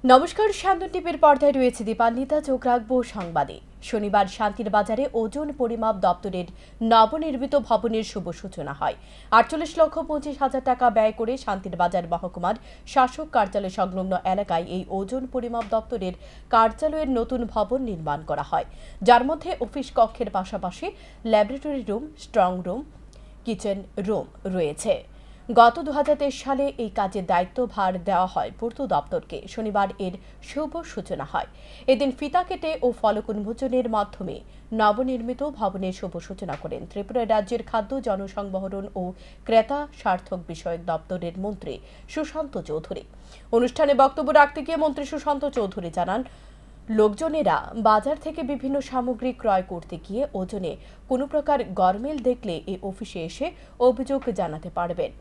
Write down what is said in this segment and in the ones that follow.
নমস্কার, শান্তন টিভির পর্দায় রয়েছে দীপান্বিতা। চোখ রাখবো সংবাদে। শনিবার শান্তির বাজারে ওজন পরিমাপ দপ্তরের নবনির্মিত ভবনের শুভ সূচনা হয়। 48,25,000 টাকা ব্যয় করে শান্তির বাজার মহকুমার শাসক কার্যালয় সংলগ্ন এলাকায় এই ওজন পরিমাপ দপ্তরের কার্যালয়ের নতুন ভবন নির্মাণ করা হয়, যার মধ্যে অফিস কক্ষের পাশাপাশি laboratory room, strong room, kitchen room রয়েছে। গত 2023 সালে এই কাজের দায়িত্বভার দেওয়া হয় পূর্ত দপ্তরকে। শনিবার এর শুভ সূচনা হয়। এদিন ফিতা কেটে ও ফলক উন্মোচনের মাধ্যমে নবনির্মিত ভবনের শুভ সূচনা করেন ত্রিপুরা রাজ্যের খাদ্য, জনসংবহন ও ক্রেতা স্বার্থক বিষয়ক দপ্তরের মন্ত্রী সুশান্ত চৌধুরী। অনুষ্ঠানে বক্তব্য রাখতে গিয়ে মন্ত্রী সুশান্ত চৌধুরী জানান, লোকজনেরা বাজার থেকে বিভিন্ন সামগ্রী ক্রয় করতে গিয়ে ওজনে কোনো প্রকার গরমিল দেখলে এই অফিসে এসে অভিযোগ জানাতে পারবেন।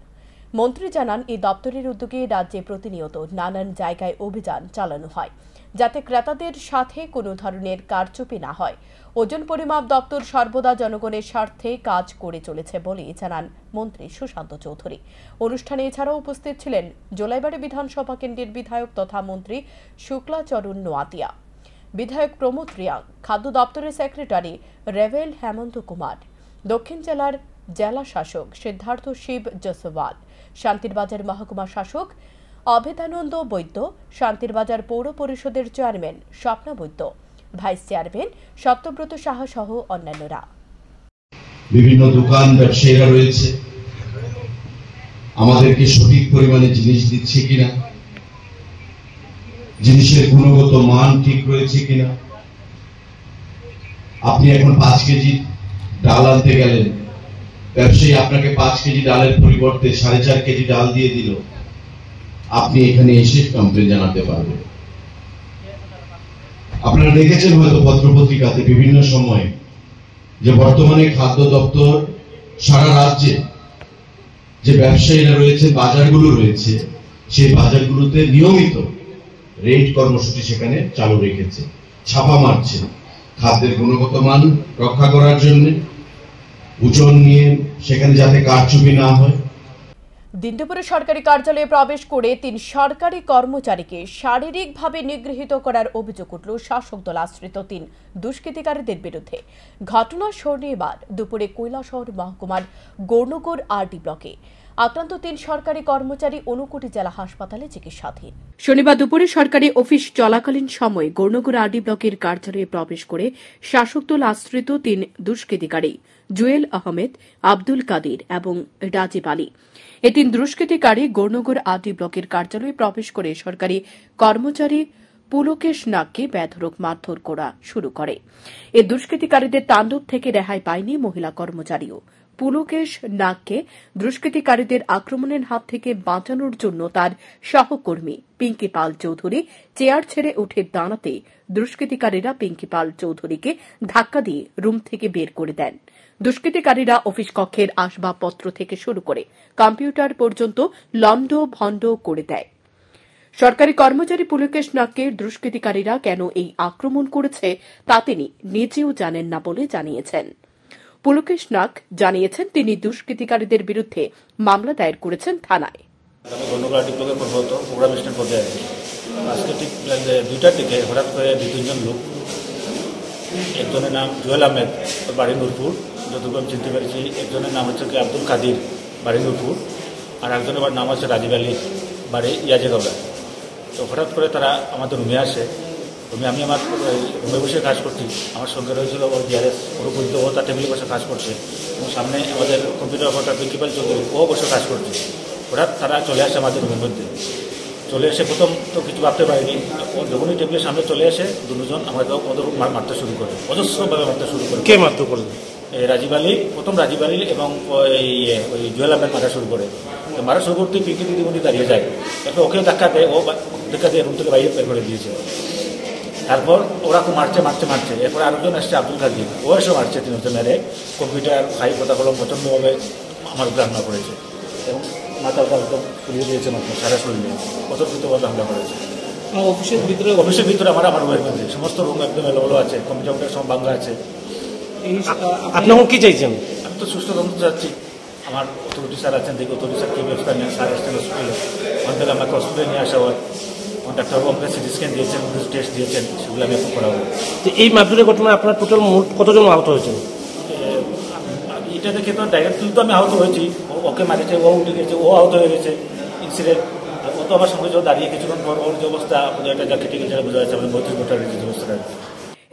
মন্ত্রী জানান, এই দপ্তরের উদ্যোগে রাজ্যে প্রতিনিয়ত নানান জায়গায় অভিযান চালানো হয়, যাতে ক্রেতাদের সাথে কোনো ধরনের কারচুপি না হয়। ওজন পরিমাপ দপ্তর সর্বদা জনগণের স্বার্থে কাজ করে চলেছে বলে জানান মন্ত্রী সুশান্ত চৌধুরী। অনুষ্ঠানে এছাড়াও উপস্থিত ছিলেন জোলাইবাড়ি বিধানসভা কেন্দ্রের বিধায়ক তথা মন্ত্রী শুক্লাচরণ নোয়াতিয়া, বিধায়ক প্রমোদ রিয়াং, খাদ্য দপ্তরের সেক্রেটারি রেভেল হেমন্ত কুমার, দক্ষিণ জেলার জেলা শাসক সিদ্ধার্থ শিব জসওয়াল, শান্তির বাজার মহকুমা শাসক অভেদানন্দ বৈদ্য, শান্তির বাজার পৌর পরিষদের চেয়ারম্যান স্বপ্না বৈদ্য, ভাইস চেয়ারম্যান সত্যব্রত সাহা সহ অন্যান্যরা। বিভিন্ন দোকান ব্যবসায়ীরা রয়েছে, আমাদেরকে সঠিক পরিমাণে জিনিস দিচ্ছে কিনা, জিনিসের গুণগত মান ঠিক রয়েছে কিনা। আপনি এখন 5 কেজি ডাল আনতে গেলেন, ব্যবসায়ী আপনাকে 5 কেজি ডালের পরিবর্তে 4.5 কেজি ডাল দিয়ে দিল, আপনি এখানে এসে কমপ্লেন জানাতে পারবেন। আপনারা দেখেছেন হয়তো পত্রপত্রিকাতে বিভিন্ন সময়ে যে বর্তমানে খাদ্য দপ্তর সারা রাজ্যে যে ব্যবসায়ীরা রয়েছে, বাজারগুলো রয়েছে, সেই বাজারগুলোতে নিয়মিত রেড কর্মসূচি সেখানে চালু রেখেছে, ছাপা মারছে খাদ্যের গুণগত মান রক্ষা করার জন্য, ওজন নিয়ে সেখানে যাতে কারচুপি না হয়। দিন দুপুরে সরকারি কার্যালয়ে প্রবেশ করে 3 সরকারি কর্মচারীকে শারীরিকভাবে নিগৃহীত করার অভিযোগ উঠল শাসক দল আশ্রিত 3 দুষ্কৃতিকারীদের বিরুদ্ধে। ঘটনা শনিবার দুপুরে কৈলাসহর মহকুমার গৌরনগর আরডি ব্লকে। আক্রান্ত 3 সরকারি কর্মচারী ঊনকোটি জেলা হাসপাতালে চিকিৎসাধীন। শনিবার দুপুরে সরকারি অফিস চলাকালীন সময়ে গৌরনগর আরডি ব্লকের কার্যালয়ে প্রবেশ করে শাসক দল আশ্রিত 3 দুষ্কৃতিকারী জুয়েল আহমেদ, আব্দুল কাদির এবং রাজীব আলী। এই 3 দুষ্কৃতিকারী গৌরনগর আরডি ব্লকের কার্যালয়ে প্রবেশ করে সরকারি কর্মচারী পুলকেশ নাগকে বেধড়ক মারধর করা শুরু করে। এই দুষ্কৃতিকারীদের তাণ্ডব থেকে রেহাই পায়নি মহিলা কর্মচারীও। পুলকেশ নাগকে দুষ্কৃতিকারীদের আক্রমণের হাত থেকে বাঁচানোর জন্য তার সহকর্মী পিঙ্কি পাল চৌধুরী চেয়ার ছেড়ে উঠে দাঁড়াতে দুষ্কৃতিকারীরা পিঙ্কি পাল চৌধুরীকে ধাক্কা দিয়ে রুম থেকে বের করে দেন। দুষ্কৃতিকারীরা অফিস কক্ষের আসবাবপত্র থেকে শুরু করে কম্পিউটার পর্যন্ত লন্ড ভন্ড করে দেয়। সরকারি কর্মচারী পুলকেশ নাগকে দুষ্কৃতিকারীরা কেন এই আক্রমণ করেছে তা তিনি নিজেও জানেন না বলে জানিয়েছেন। পুলকেশ নাগ জানিয়েছেন, তিনি দুষ্কৃতিকারীদের বিরুদ্ধে মামলা দায়ের করেছেন থানায়। আজকে ঠিক 2টার দিকে হঠাৎ করে 2-3 লোক, একজনের নাম জুয়েল আহমেদ, বাড়ি নূরপুর, যতটুকু আমি চিনতে পেরেছি। একজনের নাম হচ্ছে আব্দুল কাদির, বাড়ি নূরপুর, আর একজনের নাম হচ্ছে রাজীব আলী, বাড়ি ইয়াজেগৌড়া। তো হঠাৎ করে তারা আমাদের রুমে আসে। আমি আমার রুমে বসে কাজ করছি, আমার সঙ্গে রয়েছিল ওর ডিআরএস, ওর পরিচিত, ও তার টেবিলে বসে কাজ করছে, এবং সামনে আমাদের কম্পিউটার অপারেটর প্রিন্সিপাল চৌধুরী, ও বসে কাজ করছে। হঠাৎ তারা চলে আসে আমাদের রুমের মধ্যে। চলে এসে প্রথম তো কিছু ভাবতে পারিনি, যখনই টেবিলের সামনে চলে আসে দুজন আমাকে ওদের মারতে শুরু করে, অজস্রভাবে মারতে শুরু করে। কে মারতে করলো? রাজীব আলী, প্রথম রাজীব আলী এবং ওই জুয়েল আহমেদ মারা শুরু করে। মারা শুরু করতে পিঙ্কি দিদিমণি দাঁড়িয়ে যায়, এরপর ওকেও ধাক্কা দেয়, ও ধাক্কা দিয়ে রুম থেকে বাইরে বের করে দিয়েছে। তারপর ওরা খুব মারছে। এরপর আরেকজন আসছে আব্দুল কাদির, ও এসে মারছে, 3 মেরে কম্পিউটার ফাইল কথা হলো প্রচণ্ডভাবে আমার উপরে হামলা করেছে, এবং মাথাটা একদম ফুলিয়ে দিয়েছে, মাত্র সারা শরীরে অতর্কিতভাবে হামলা করেছে। অফিসের ভিতরে আমার রুমের মধ্যে সমস্ত রুম একদম এলোমেলো আছে, কম্পিউটার সব ভাঙা আছে। আপনি কি চাইছেন? আমি তো সুস্থ তদন্ত চাচ্ছি। আমার অথরিটি স্যার আছেন, দেখি অথরিটি স্যার কি ব্যবস্থা নেন। স্যার আসছেন হসপিটালে, আমাকে হসপিটালে নিয়ে আসা হয়। ডাক্তারবাবু আমাকে সিটি স্ক্যান দিয়েছেন, টেস্ট দিয়েছেন, সেগুলো আমি এখন করাবো। তো এই মারধরের ঘটনায় আপনার টোটাল মোট কতজন আহত হয়েছেন? এটা দেখে তো ডাইরেক্টলি তো আমি আহত হয়েছি, ওকে মারিছে, ও উঠে গেছে, ও আহত হয়ে গেছে ইনসিডেন্ট। ও তো আমার সঙ্গে দাঁড়িয়ে কিছুক্ষণ পর ওর যে অবস্থা, এটা যা কেটে গেছে বোঝা যাচ্ছে, আমি 32 বছরের যে অবস্থাটা।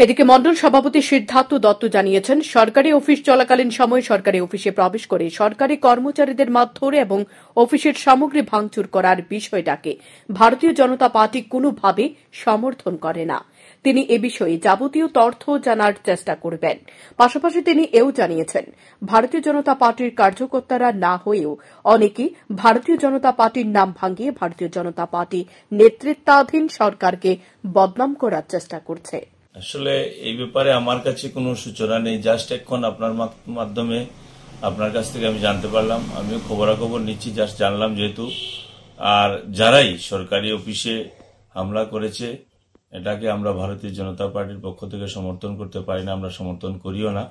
এদিকে মণ্ডল সভাপতি সিদ্ধার্থ দত্ত জানিয়েছেন, সরকারি অফিস চলাকালীন সময় সরকারি অফিসে প্রবেশ করে সরকারি কর্মচারীদের মারধর এবং অফিসের সামগ্রী ভাঙচুর করার বিষয়টাকে ভারতীয় জনতা পার্টি কোনোভাবে সমর্থন করে না। তিনি এ বিষয়ে যাবতীয় তথ্য জানার চেষ্টা করবেন। পাশাপাশি তিনি এও জানিয়েছেন, ভারতীয় জনতা পার্টির কার্যকর্তারা না হয়েও অনেকে ভারতীয় জনতা পার্টির নাম ভাঙিয়ে ভারতীয় জনতা পার্টি নেতৃত্বাধীন সরকারকে বদনাম করার চেষ্টা করছে। আসলে এই ব্যাপারে আমার কাছে কোনো সূচনা নেই, জাস্ট এখন আপনার মাধ্যমে আপনার কাছ থেকে আমি জানতে পারলাম। আমিও খবরাখবর নিচ্ছি, জাস্ট জানলাম যেহেতু। আর যারাই সরকারি অফিসে হামলা করেছে, এটাকে আমরা ভারতীয় জনতা পার্টির পক্ষ থেকে সমর্থন করতে পারি না, আমরা সমর্থন করিও না।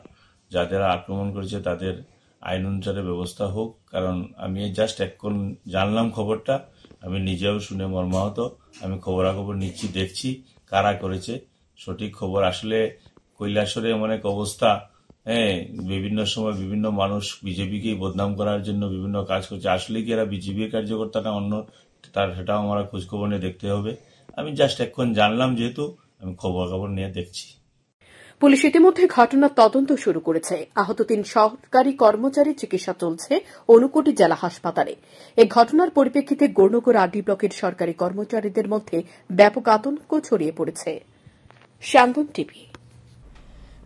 যারা আক্রমণ করেছে তাদের আইন অনুসারে ব্যবস্থা হোক, কারণ আমি জাস্ট এখন জানলাম খবরটা, আমি নিজেও শুনে মর্মাহত। আমি খবরাখবর নিচ্ছি, দেখছি কারা করেছে সঠিক খবর। আসলে কৈলাসরে এমন এক অবস্থা, বিভিন্ন সময় বিভিন্ন মানুষ বিজেপিকেই বদনাম করার জন্য বিভিন্ন কাজ করছে। আসলে কি এরা বিজেপির কার্যকর্তা না অন্য, সেটাও আমরা খোঁজখবর নিয়ে দেখতে হবে। আমি জাস্ট এখন জানলাম যেহেতু, আমি খবর নিয়ে দেখছি। পুলিশ ইতিমধ্যে ঘটনার তদন্ত শুরু করেছে। আহত 3 সরকারি কর্মচারী চিকিৎসা চলছে ঊনকোটি জেলা হাসপাতালে। এই ঘটনার পরিপ্রেক্ষিতে গৌরনগর আরডি ব্লকের সরকারি কর্মচারীদের মধ্যে ব্যাপক আতঙ্ক ছড়িয়ে পড়েছে। শ্যামবন টিভি।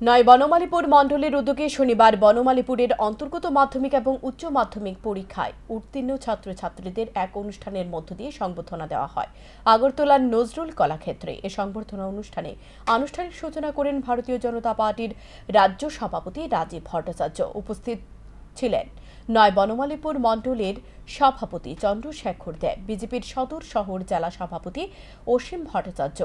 নয় বনমালীপুর মণ্ডলের উদ্যোগে শনিবার বনমালীপুরের অন্তর্গত মাধ্যমিক এবং উচ্চ মাধ্যমিক পরীক্ষায় উত্তীর্ণ ছাত্রছাত্রীদের এক অনুষ্ঠানের মধ্য দিয়ে সংবর্ধনা দেওয়া হয় আগরতলার নজরুল কলাক্ষেত্রে। এ সংবর্ধনা অনুষ্ঠানে আনুষ্ঠানিক সূচনা করেন ভারতীয় জনতা পার্টির রাজ্য সভাপতি রাজীব ভট্টাচার্য। উপস্থিত ছিলেন নয় বনমালীপুর মণ্ডলের সভাপতি চন্দ্রশেখর দেব, বিজেপির সদর শহর জেলা সভাপতি অসীম ভট্টাচার্য,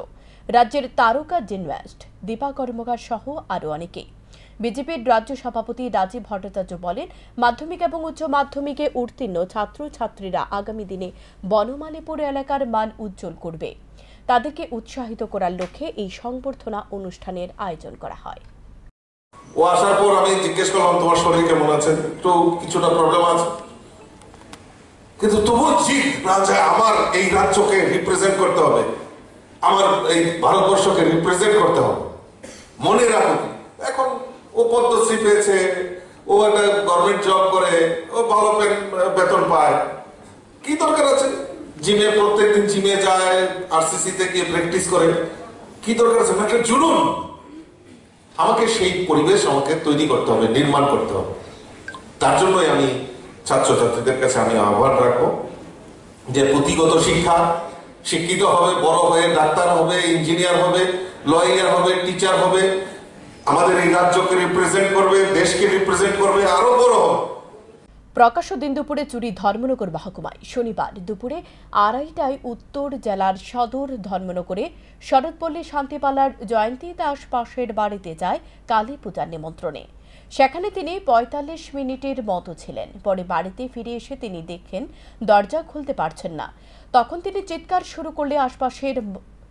রাজ্যের তারকা জিমন্যাস্ট দীপা কর্মকার সহ আরও অনেকে। বিজেপির রাজ্য সভাপতি রাজীব ভট্টাচার্য বলেন, মাধ্যমিক এবং উচ্চ মাধ্যমিকে উত্তীর্ণ ছাত্রছাত্রীরা আগামী দিনে বনমালীপুর এলাকার মান উজ্জ্বল করবে। তাদেরকে উৎসাহিত করার লক্ষ্যে এই সংবর্ধনা অনুষ্ঠানের আয়োজন করা হয়। ও আসার পর আমি জিজ্ঞেস করলাম, তোমার শরীর কেমন আছে? একটু কিছুটা প্রবলেম আছে, কিন্তু তবুও জিদ যে আমার এই রাজ্যকে রিপ্রেজেন্ট করতে হবে, আমার এই ভারতবর্ষকে রিপ্রেজেন্ট করতে হবে। মনে রাখুন, এখন ও পদ্মশ্রী পেয়েছে, ও একটা গভর্নমেন্ট জব করে, ও ভালো বেতন পায়, কি দরকার আছে জিমে প্রত্যেকদিন জিমে যায়, আরসিসি তে গিয়ে প্র্যাকটিস করে, কি দরকার আছে? একটা জুনুন। আমাকে সেই পরিবেশ আমাকে তৈরি করতে হবে, নির্মাণ করতে হবে। তার জন্যই আমি ছাত্রছাত্রীদের কাছে আমি আহ্বান রাখবো যে পুঁথিগত শিক্ষা, শিক্ষিত হবে, বড় হয়ে ডাক্তার হবে, ইঞ্জিনিয়ার হবে, লয়ার হবে, টিচার হবে, আমাদের এই রাজ্যকে রিপ্রেজেন্ট করবে, দেশকে রিপ্রেজেন্ট করবে, আরো বড় হবে। প্রকাশ্য দিন দুপুরে চুরি ধর্মনগর মহকুমায়। শনিবার দুপুরে 2:30টায় উত্তর জেলার সদর ধর্মনগরে শরৎপল্লী শান্তিপালার জয়ন্তী দাস পাশের বাড়িতে যায় কালী পূজার নিমন্ত্রণে। সেখানে তিনি 45 মিনিটের মতো ছিলেন। পরে বাড়িতে ফিরে এসে তিনি দেখেন দরজা খুলতে পারছেন না। তখন তিনি চিৎকার শুরু করলে আশপাশের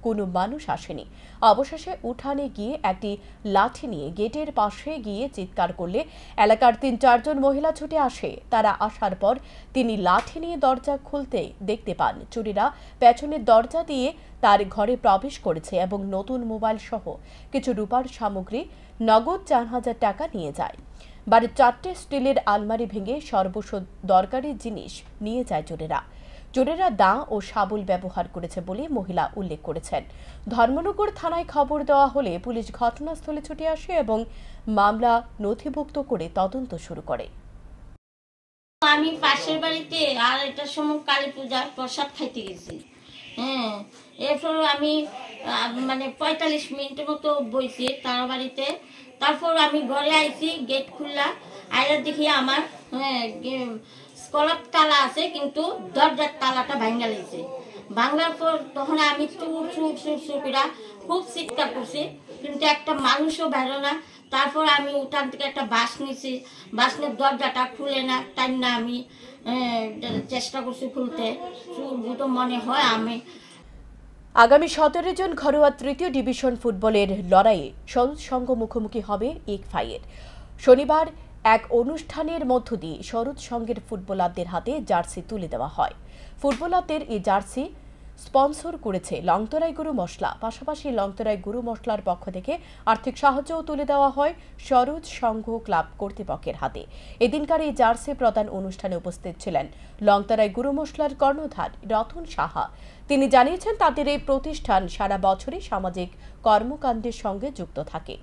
কোনো মানুষ আসেনি। অবশেষে উঠানে গিয়ে একটি লাঠি নিয়ে গেটের পাশে গিয়ে চিৎকার করলে এলাকার 3-4 জন মহিলা ছুটে আসে। তারা আসার পর তিনি লাঠি নিয়ে দরজা খুলতে দেখতে পান চোরেরা পেছনের দরজা দিয়ে তার ঘরে প্রবেশ করেছে এবং নতুন মোবাইল সহ কিছু রূপার সামগ্রী, নগদ 4,000 টাকা নিয়ে যায়। বাড়ির 4টে স্টিলের আলমারি ভেঙে সর্বস্ব দরকারি জিনিস নিয়ে যায় চোরেরা। চোরেরা দা ও শাবল ব্যবহার করেছে বলে মহিলা উল্লেখ করেছেন। ধর্মনগর থানায় খবর দেওয়া হলে পুলিশ ঘটনাস্থলে ছুটে আসে এবং মামলা নথিভুক্ত করে তদন্ত শুরু করে। আমি পাশের বাড়িতে 2:30টার সময় কালী পূজার প্রসাদ খাইতে গেছি। এরপর আমি 45 মিনিটের মতো বইছি তার বাড়িতে। তারপর আমি ঘরে আইছি, গেট খুললা আইরা দেখি আমার স্কলার তালা আছে, কিন্তু দরজার তালাটা ভাঙ্গা লেগেছে। ভাঙ্গার পর তখন আমি চুর করে খুব চিৎকার করছি, কিন্তু একটা মানুষও বেরো না। তারপর আমি উঠান থেকে একটা বাস নিয়েছি, বাসনের দরজাটা খুলে না, তাই না আমি চেষ্টা করছি খুলতে। চুর তো মনে হয় আমি আগামী 17 জন ঘরোয়া তৃতীয় ডিভিশন ফুটবলের লড়াইয়ে সরোজ সংঘ মুখোমুখি হবে ইকফাইয়ের। শনিবার এক অনুষ্ঠানের মধ্য দিয়ে সরোজ সংঘের ফুটবলারদের হাতে জার্সি তুলে দেওয়া হয়। ফুটবলারদের এই জার্সি স্পন্সর করেছে লংতরাই গুরু মশলা। পাশাপাশি লংতরাই গুরু মশলার পক্ষ থেকে আর্থিক সাহায্যও তুলে দেওয়া হয় সরোজ সংঘ ক্লাব কর্তৃপক্ষের হাতে। এদিনকার এই জার্সি প্রদান অনুষ্ঠানে উপস্থিত ছিলেন লংতরাই গুরু মশলার কর্ণধার রতন সাহা। তিনি জানিয়েছেন তাদের এই প্রতিষ্ঠান সারা বছরই সামাজিক কর্মকাণ্ডের সঙ্গে যুক্ত থাকে।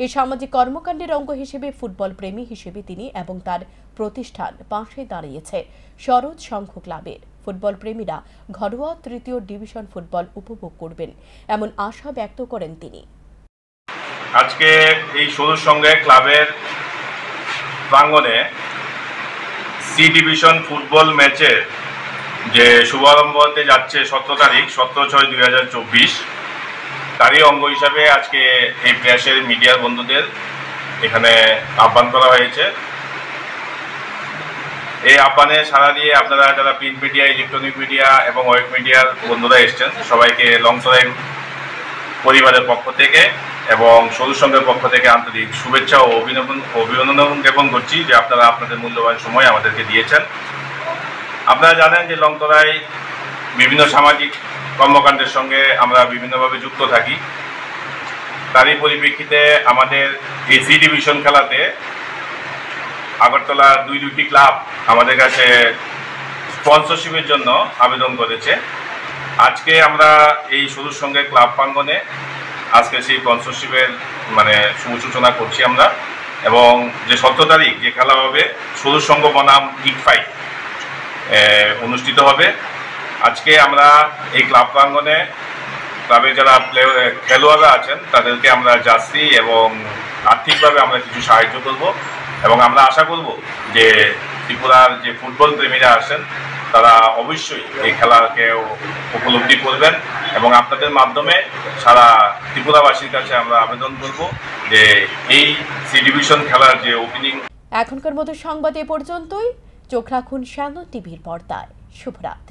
এই সামাজিক কর্মকাণ্ডের অঙ্গ হিসেবে ফুটবল প্রেমী হিসেবে তিনি এবং তার প্রতিষ্ঠান পাশে দাঁড়িয়েছে সরোজ সংঘ ক্লাবের। ফুটবল প্রেমীরা ঘরোয়া তৃতীয় ডিভিশন ফুটবল উপভোগ করবেন এমন আশা ব্যক্ত করেন তিনি। আজকে এই সরোজ সংঘ ক্লাবের প্রাঙ্গণে সি ডিভিশন ফুটবল ম্যাচের যে শুভারম্ভ হতে যাচ্ছে 17 তারিখ 17/6/2024, তারই অঙ্গ হিসাবে আজকে এই প্রেসের মিডিয়ার বন্ধুদের এখানে আহ্বান করা হয়েছে। এই আহ্বানে সাড়া দিয়ে আপনারা যারা প্রিন্ট মিডিয়া, ইলেকট্রনিক মিডিয়া এবং ওয়েব মিডিয়ার বন্ধুরা এসছেন, সবাইকে লংতরাই পরিবারের পক্ষ থেকে এবং সরোজ সংঘের পক্ষ থেকে আন্তরিক শুভেচ্ছা ও অভিনন্দন জ্ঞাপন করছি যে আপনারা আপনাদের মূল্যবান সময় আমাদেরকে দিয়েছেন। আপনারা জানেন যে লংতরাই বিভিন্ন সামাজিক কর্মকাণ্ডের সঙ্গে আমরা বিভিন্নভাবে যুক্ত থাকি। তারই পরিপ্রেক্ষিতে আমাদের এই সি ডিভিশন খেলাতে আগরতলার দুইটি ক্লাব আমাদের কাছে স্পন্সরশিপের জন্য আবেদন করেছে। আজকে আমরা এই সরোজ সংঘের ক্লাব প্রাঙ্গণে আজকে সেই স্পন্সরশিপের শুভ সূচনা করছি আমরা। এবং যে 17 তারিখ যে খেলা হবে সরোজ সংঘ বনাম ইকফাই অনুষ্ঠিত হবে। আজকে আমরা এই ক্লাব প্রাঙ্গণে ক্লাবের যারা খেলোয়াড়রা আছেন তাদেরকে আমরা জার্সি এবং আর্থিকভাবে আমরা কিছু সাহায্য করব এবং আমরা আশা করব যে ত্রিপুরার যে ফুটবল প্রেমীরা আছেন তারা অবশ্যই এই খেলাকে উপলব্ধি করবেন এবং আপনাদের মাধ্যমে সারা ত্রিপুরাবাসীর কাছে আমরা আবেদন করব যে এই সি ডিভিশন খেলার যে ওপেনিং। এখনকার মতো সংবাদ এ পর্যন্তই। চোখ রাখুন শ্যামল টিভির পর্দায়। শুভরাত্রি।